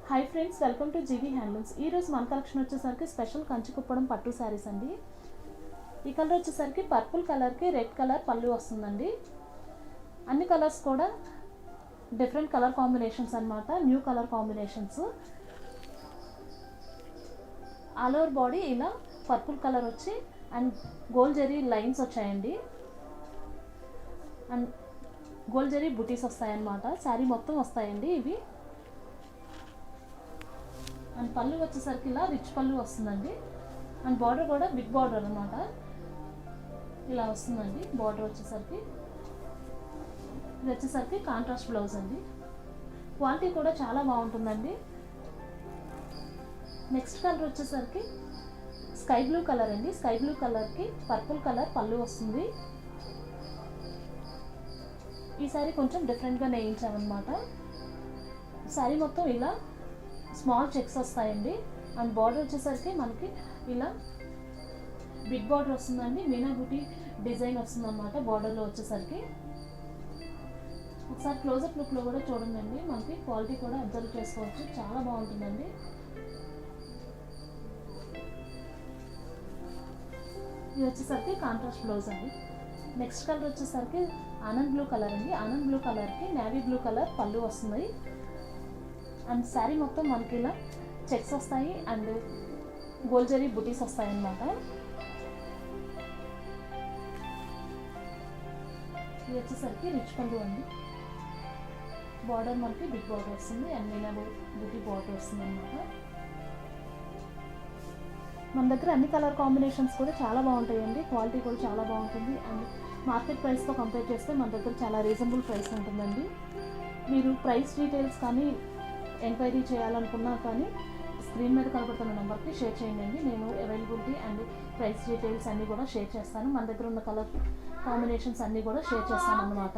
Hi friends, welcome to GV handlooms. ఈరోజు మన collection వచ్చేసరికి స్పెషల్ కంచి కుప్పడం పట్టు శారీస్ అండి. ఈ కలర్ వచ్చేసరికి పర్పుల్ కలర్కి రెడ్ కలర్ పళ్ళు వస్తుందండి. అన్ని కలర్స్ కూడా డిఫరెంట్ కలర్ కాంబినేషన్స్ అన్నమాట, new colour combinations. All over body ఇలా పర్పుల్ కలర్ వచ్చి అండ్ గోల్డ్ జరీ లైన్స్ వచ్చాయండి, అండ్ గోల్డ్ జరీ బుటీస్ వస్తాయన్నమాట. శారీ మొత్తం వస్తాయండి ఇవి. అండ్ పళ్ళు వచ్చేసరికి ఇలా రిచ్ పళ్ళు వస్తుందండి. అండ్ బార్డర్ కూడా బిగ్ బార్డర్ అనమాట, ఇలా వస్తుందండి. బార్డర్ వచ్చేసరికి ఇది వచ్చేసరికి కాంట్రాస్ట్ బ్లౌజ్ అండి. క్వాలిటీ కూడా చాలా బాగుంటుందండి. నెక్స్ట్ కలర్ వచ్చేసరికి స్కై బ్లూ కలర్ అండి. స్కై బ్లూ కలర్కి పర్పుల్ కలర్ పళ్ళు వస్తుంది. ఈ శారీ కొంచెం డిఫరెంట్గా నేయించామన్నమాట. శారీ మొత్తం ఇలా స్మాల్ చెక్స్ వస్తాయండి. అండ్ బార్డర్ వచ్చేసరికి మనకి ఇలా బిగ్ బార్డర్ వస్తుందండి. మీనా బూటీ డిజైన్ వస్తుంది అన్నమాట బార్డర్లో వచ్చేసరికి. ఒకసారి క్లోజప్ లుక్లో కూడా చూడండి, మనకి క్వాలిటీ కూడా అబ్జర్వ్ చేసుకోవచ్చు, చాలా బాగుంటుందండి. ఇది వచ్చేసరికి కాంట్రాస్ట్ బ్లౌజ్ అండి. నెక్స్ట్ కలర్ వచ్చేసరికి ఆనంద్ బ్లూ కలర్ అండి. ఆనంద్ బ్లూ కలర్కి నేవీ బ్లూ కలర్ పళ్ళు వస్తుంది. అండ్ శారీ మొత్తం మనకి ఇలా చెక్స్ వస్తాయి అండ్ గోల్డ్ జరీ బుటీస్ వస్తాయి అన్నమాట. ఇది వచ్చేసరికి రిచ్ పళ్ళు అండి. బార్డర్ మనకి బిగ్ బార్డర్ వస్తుంది అండ్ మీనా బుటీ బార్డర్ వస్తుంది అన్నమాట. మన దగ్గర అన్ని కలర్ కాంబినేషన్స్ కూడా చాలా బాగుంటాయండి. క్వాలిటీ కూడా చాలా బాగుంటుంది. అండ్ మార్కెట్ ప్రైస్తో కంపేర్ చేస్తే మన దగ్గర చాలా రీజనబుల్ ప్రైస్ ఉంటుందండి. మీరు ప్రైస్ డీటెయిల్స్ కానీ ఎంక్వైరీ చేయాలనుకున్నా కానీ స్క్రీన్ మీద కనబడుతున్న నెంబర్కి షేర్ చేయండి. నేను అవైలబిలిటీ అండ్ ప్రైస్ డీటెయిల్స్ అన్నీ కూడా షేర్ చేస్తాను. మన దగ్గర ఉన్న కలర్ కాంబినేషన్స్ అన్నీ కూడా షేర్ చేస్తాను అన్నమాట.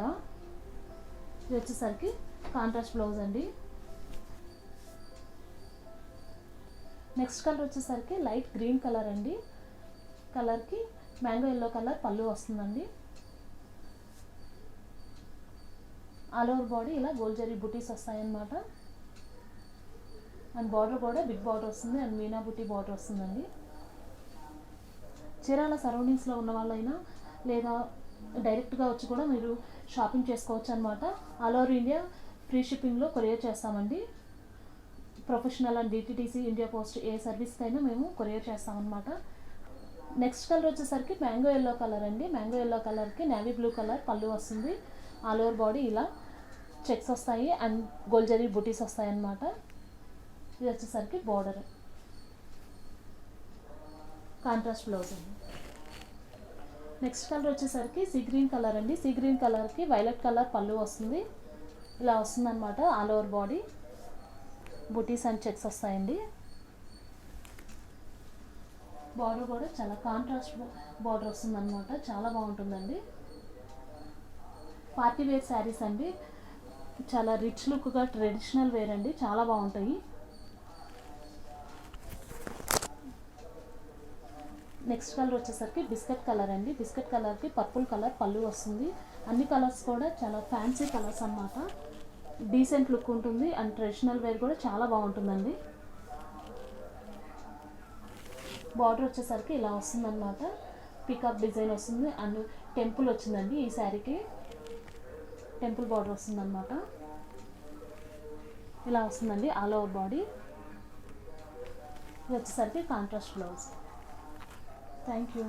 ఇది వచ్చేసరికి కాంట్రాస్ట్ బ్లౌజ్ అండి. నెక్స్ట్ కలర్ వచ్చేసరికి లైట్ గ్రీన్ కలర్ అండి. కలర్కి మ్యాంగో ఎల్లో కలర్ పళ్ళు వస్తుందండి. ఆల్ ఓవర్ బాడీ ఇలా గోల్డ్ జరీ బుటీస్ వస్తాయన్నమాట. అండ్ బార్డర్ కూడా బిగ్ బార్డర్ వస్తుంది అండ్ మీనా బుటీ బార్డర్ వస్తుందండి. చీరాల సరౌండింగ్స్లో ఉన్న వాళ్ళైనా లేదా డైరెక్ట్గా వచ్చి కూడా మీరు షాపింగ్ చేసుకోవచ్చు అనమాట. ఆల్ ఓవర్ ఇండియా ఫ్రీ షిప్పింగ్లో కొరియర్ చేస్తామండి. Professional and DTDC India post ఏ సర్వీస్కైనా మేము కొరియర్ చేస్తామన్నమాట. నెక్స్ట్ కలర్ వచ్చేసరికి మ్యాంగో ఎల్లో కలర్ అండి. మ్యాంగో ఎల్లో కలర్కి నేవీ బ్లూ కలర్ పళ్ళు వస్తుంది. ఆల్ ఓవర్ బాడీ ఇలా చెక్స్ వస్తాయి అండ్ గోల్డ్ జరీ బుటీస్ వస్తాయి అన్నమాట. ఇది వచ్చేసరికి బార్డర్ కాంట్రాస్ట్ బ్లౌజ్ అండి. నెక్స్ట్ కలర్ వచ్చేసరికి సీ గ్రీన్ కలర్ అండి. సీ గ్రీన్ కలర్కి వైలెట్ కలర్ పళ్ళు వస్తుంది. ఇలా వస్తుంది అనమాట. All over body buttis and checks వస్తాయండి. బార్డర్ కూడా చాలా కాంట్రాస్ట్ బార్డర్ వస్తుంది అనమాట, చాలా బాగుంటుందండి. పార్టీ వేర్ శారీస్ అండి, చాలా రిచ్ లుక్గా ట్రెడిషనల్ వేర్ అండి, చాలా బాగుంటాయి. నెక్స్ట్ కలర్ వచ్చేసరికి బిస్కెట్ కలర్ అండి. బిస్కెట్ కలర్కి పర్పుల్ కలర్ పళ్ళు వస్తుంది. అన్ని కలర్స్ కూడా చాలా ఫ్యాన్సీ కలర్స్ అన్నమాట. డీసెంట్ లుక్ ఉంటుంది అండ్ ట్రెడిషనల్ వేర్ కూడా చాలా బాగుంటుందండి. బార్డర్ వచ్చేసరికి ఇలా వస్తుందన్నమాట, పికాక్ డిజైన్ వస్తుంది అండ్ టెంపుల్ వచ్చిందండి. ఈ శారీకి టెంపుల్ బార్డర్ వస్తుందన్నమాట. ఇలా వస్తుందండి ఆల్ ఓవర్ బాడీ. ఇది వచ్చేసరికి కాంట్రాస్ట్ బ్లౌజ్. Thank you.